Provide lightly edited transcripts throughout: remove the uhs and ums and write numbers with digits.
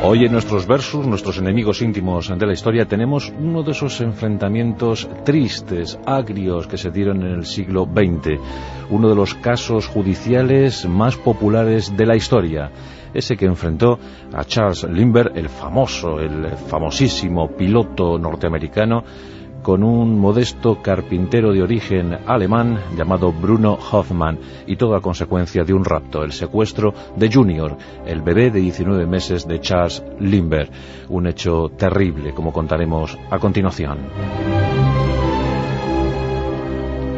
Hoy en nuestros versus, nuestros enemigos íntimos de la historia, tenemos uno de esos enfrentamientos tristes, agrios, que se dieron en el siglo XX. Uno de los casos judiciales más populares de la historia. Ese que enfrentó a Charles Lindbergh, el famosísimo piloto norteamericano, con un modesto carpintero de origen alemán llamado Bruno Hoffmann, y todo a consecuencia de un rapto, el secuestro de Junior, el bebé de 19 meses de Charles Lindbergh. Un hecho terrible, como contaremos a continuación.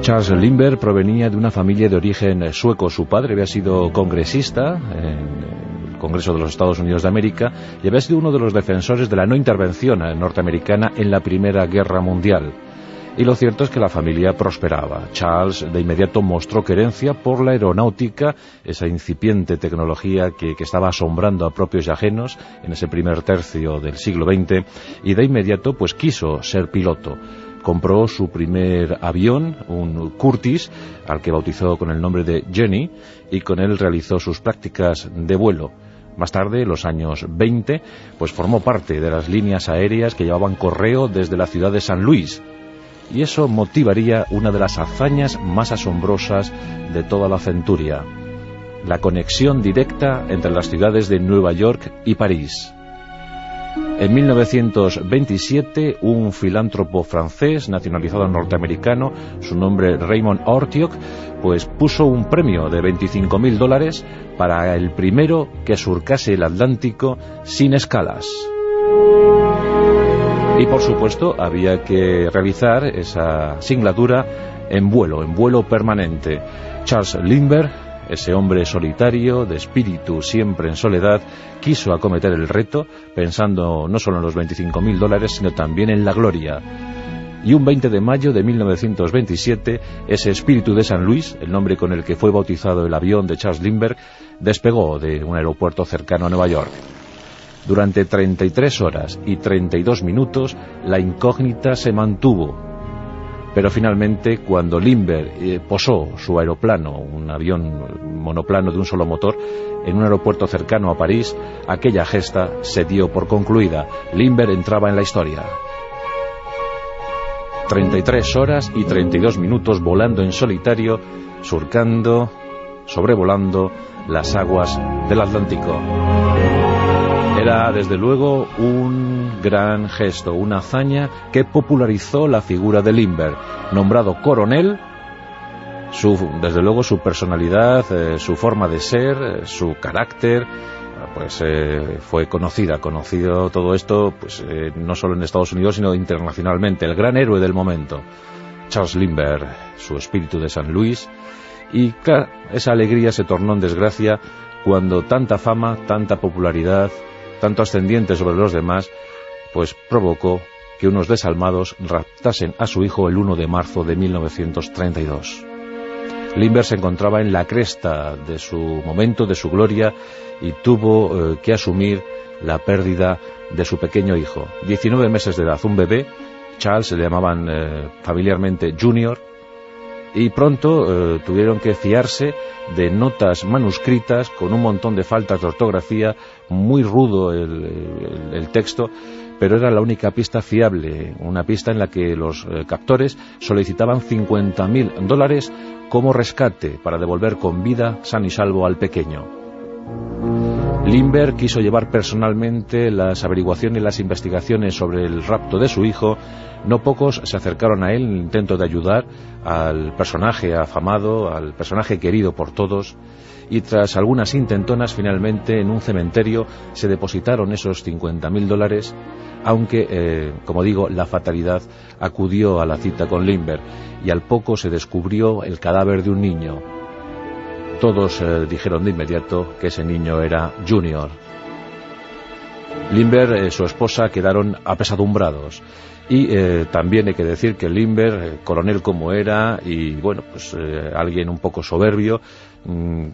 Charles Lindbergh provenía de una familia de origen sueco. Su padre había sido congresista en Congreso de los Estados Unidos de América y había sido uno de los defensores de la no intervención norteamericana en la Primera Guerra Mundial. Y lo cierto es que la familia prosperaba. Charles de inmediato mostró querencia por la aeronáutica, esa incipiente tecnología que estaba asombrando a propios y ajenos en ese primer tercio del siglo XX, y de inmediato pues quiso ser piloto. Compró su primer avión, un Curtiss, al que bautizó con el nombre de Jenny, y con él realizó sus prácticas de vuelo. Más tarde, en los años 20, pues formó parte de las líneas aéreas que llevaban correo desde la ciudad de San Luis. Y eso motivaría una de las hazañas más asombrosas de toda la centuria: la conexión directa entre las ciudades de Nueva York y París. En 1927, un filántropo francés, nacionalizado norteamericano, su nombre Raymond Aurtioq, pues puso un premio de $25.000 para el primero que surcase el Atlántico sin escalas. Y por supuesto había que realizar esa singladura en vuelo permanente. Charles Lindbergh, ese hombre solitario, de espíritu siempre en soledad, quiso acometer el reto, pensando no solo en los $25.000, sino también en la gloria. Y un 20 de mayo de 1927, ese espíritu de San Luis, el nombre con el que fue bautizado el avión de Charles Lindbergh, despegó de un aeropuerto cercano a Nueva York. Durante 33 horas y 32 minutos, la incógnita se mantuvo. Pero finalmente, cuando Lindbergh posó su aeroplano, un avión monoplano de un solo motor, en un aeropuerto cercano a París, aquella gesta se dio por concluida. Lindbergh entraba en la historia. 33 horas y 32 minutos volando en solitario, surcando, sobrevolando las aguas del Atlántico. Era, desde luego, un gran gesto, una hazaña que popularizó la figura de Lindbergh. Nombrado coronel, desde luego su personalidad, su forma de ser, su carácter, pues fue conocido todo esto, pues no solo en Estados Unidos, sino internacionalmente. El gran héroe del momento, Charles Lindbergh, su espíritu de San Luis. Y claro, esa alegría se tornó en desgracia cuando tanta fama, tanta popularidad, tanto ascendiente sobre los demás, pues provocó que unos desalmados raptasen a su hijo el 1 de marzo de 1932. Lindbergh se encontraba en la cresta de su momento, de su gloria, y tuvo que asumir la pérdida de su pequeño hijo. 19 meses de edad, un bebé. Charles, le llamaban familiarmente Junior, y pronto tuvieron que fiarse de notas manuscritas con un montón de faltas de ortografía, muy rudo el texto, pero era la única pista fiable, una pista en la que los captores solicitaban $50.000 como rescate para devolver con vida, sano y salvo, al pequeño. Lindbergh quiso llevar personalmente las averiguaciones y las investigaciones sobre el rapto de su hijo. No pocos se acercaron a él en el intento de ayudar al personaje afamado, al personaje querido por todos, y tras algunas intentonas, finalmente en un cementerio se depositaron esos $50.000, aunque, como digo, la fatalidad acudió a la cita con Lindbergh, y al poco se descubrió el cadáver de un niño. Todos dijeron de inmediato que ese niño era Junior. Lindbergh y su esposa quedaron apesadumbrados. Y también hay que decir que Lindbergh, coronel como era, y bueno, pues alguien un poco soberbio,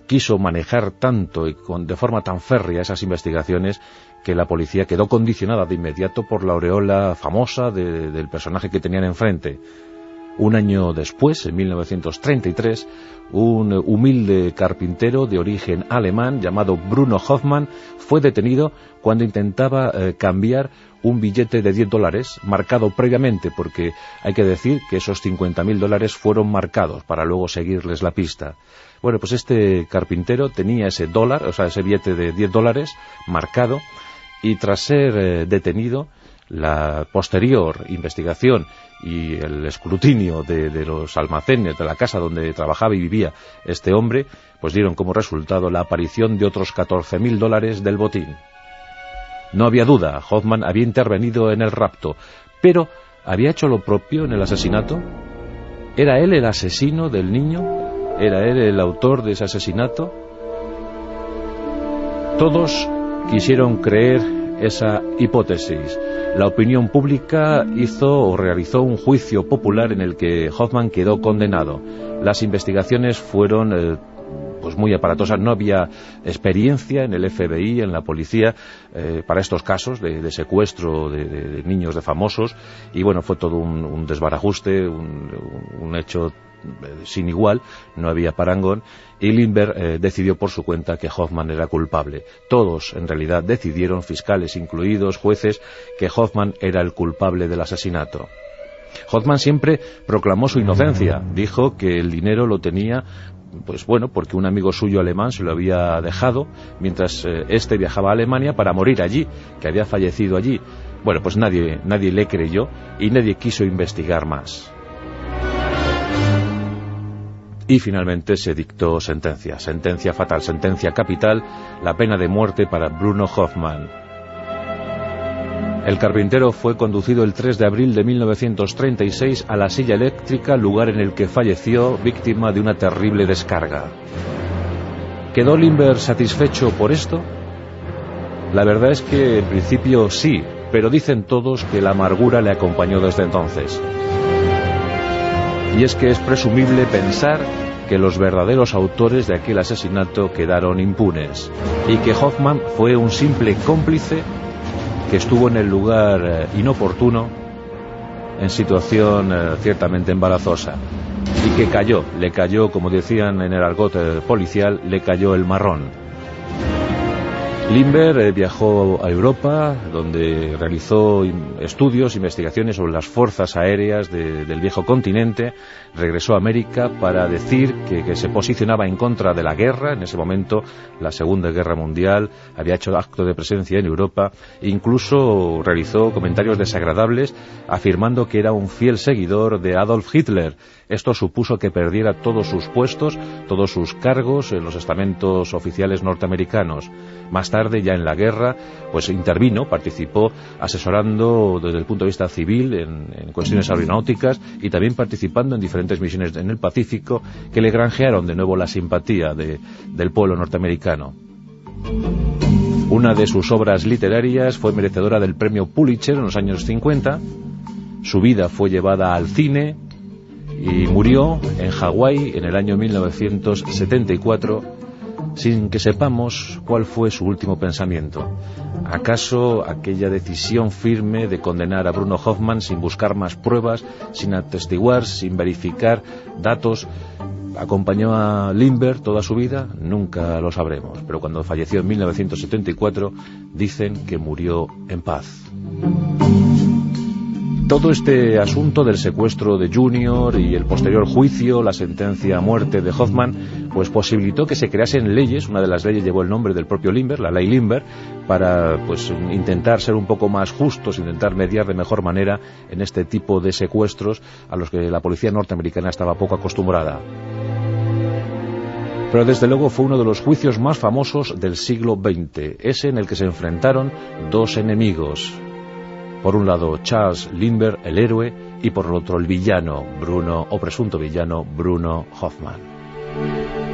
quiso manejar tanto y de forma tan férrea esas investigaciones que la policía quedó condicionada de inmediato por la aureola famosa del personaje que tenían enfrente. Un año después, en 1933, un humilde carpintero de origen alemán llamado Bruno Hoffmann fue detenido cuando intentaba cambiar un billete de $10 marcado previamente, porque hay que decir que esos $50.000 fueron marcados para luego seguirles la pista. Bueno, pues este carpintero tenía ese dólar, o sea, ese billete de $10 marcado, y tras ser detenido, la posterior investigación y el escrutinio de los almacenes de la casa donde trabajaba y vivía este hombre, pues dieron como resultado la aparición de otros $14.000 del botín. No había duda, Hoffmann había intervenido en el rapto, pero ¿había hecho lo propio en el asesinato? ¿Era él el asesino del niño? ¿Era él el autor de ese asesinato? Todos quisieron creer esa hipótesis. La opinión pública hizo o realizó un juicio popular en el que Hoffmann quedó condenado. Las investigaciones fueron pues muy aparatosas. No había experiencia en el FBI, en la policía, para estos casos de secuestro de niños de famosos, y bueno, fue todo un desbarajuste, un hecho sin igual, no había parangón, y Lindbergh decidió por su cuenta que Hoffmann era culpable. Todos, en realidad, decidieron, fiscales incluidos, jueces, que Hoffmann era el culpable del asesinato. Hoffmann siempre proclamó su inocencia, dijo que el dinero lo tenía, pues bueno, porque un amigo suyo alemán se lo había dejado mientras este viajaba a Alemania para morir allí, que había fallecido allí. Bueno, pues nadie le creyó y nadie quiso investigar más. Y finalmente se dictó sentencia fatal, sentencia capital, la pena de muerte para Bruno Hoffmann. El carpintero fue conducido el 3 de abril de 1936 a la silla eléctrica, lugar en el que falleció víctima de una terrible descarga. ¿Quedó Lindbergh satisfecho por esto? La verdad es que en principio sí, pero dicen todos que la amargura le acompañó desde entonces. Y es que es presumible pensar que los verdaderos autores de aquel asesinato quedaron impunes y que Hoffmann fue un simple cómplice que estuvo en el lugar inoportuno, en situación ciertamente embarazosa, y que le cayó, como decían en el argot policial, le cayó el marrón. Lindbergh viajó a Europa, donde realizó estudios, investigaciones sobre las fuerzas aéreas del viejo continente. Regresó a América para decir que se posicionaba en contra de la guerra. En ese momento, la Segunda Guerra Mundial, había hecho acto de presencia en Europa. Incluso realizó comentarios desagradables, afirmando que era un fiel seguidor de Adolf Hitler. Esto supuso que perdiera todos sus puestos, todos sus cargos en los estamentos oficiales norteamericanos. Más tarde, ya en la guerra, pues intervino, participó asesorando desde el punto de vista civil en cuestiones aeronáuticas y también participando en diferentes misiones en el Pacífico que le granjearon de nuevo la simpatía del pueblo norteamericano. Una de sus obras literarias fue merecedora del premio Pulitzer en los años 50. Su vida fue llevada al cine y murió en Hawái en el año 1974, sin que sepamos cuál fue su último pensamiento. ¿Acaso aquella decisión firme de condenar a Bruno Hoffmann sin buscar más pruebas, sin atestiguar, sin verificar datos, acompañó a Lindbergh toda su vida? Nunca lo sabremos, pero cuando falleció en 1974 dicen que murió en paz. Todo este asunto del secuestro de Junior y el posterior juicio, la sentencia a muerte de Hoffmann, pues posibilitó que se creasen leyes. Una de las leyes llevó el nombre del propio Lindbergh, la ley Lindbergh, para pues intentar ser un poco más justos, intentar mediar de mejor manera en este tipo de secuestros a los que la policía norteamericana estaba poco acostumbrada. Pero desde luego fue uno de los juicios más famosos del siglo XX, ese en el que se enfrentaron dos enemigos. Por un lado, Charles Lindbergh, el héroe, y por el otro, el villano, o presunto villano, Bruno Hoffmann.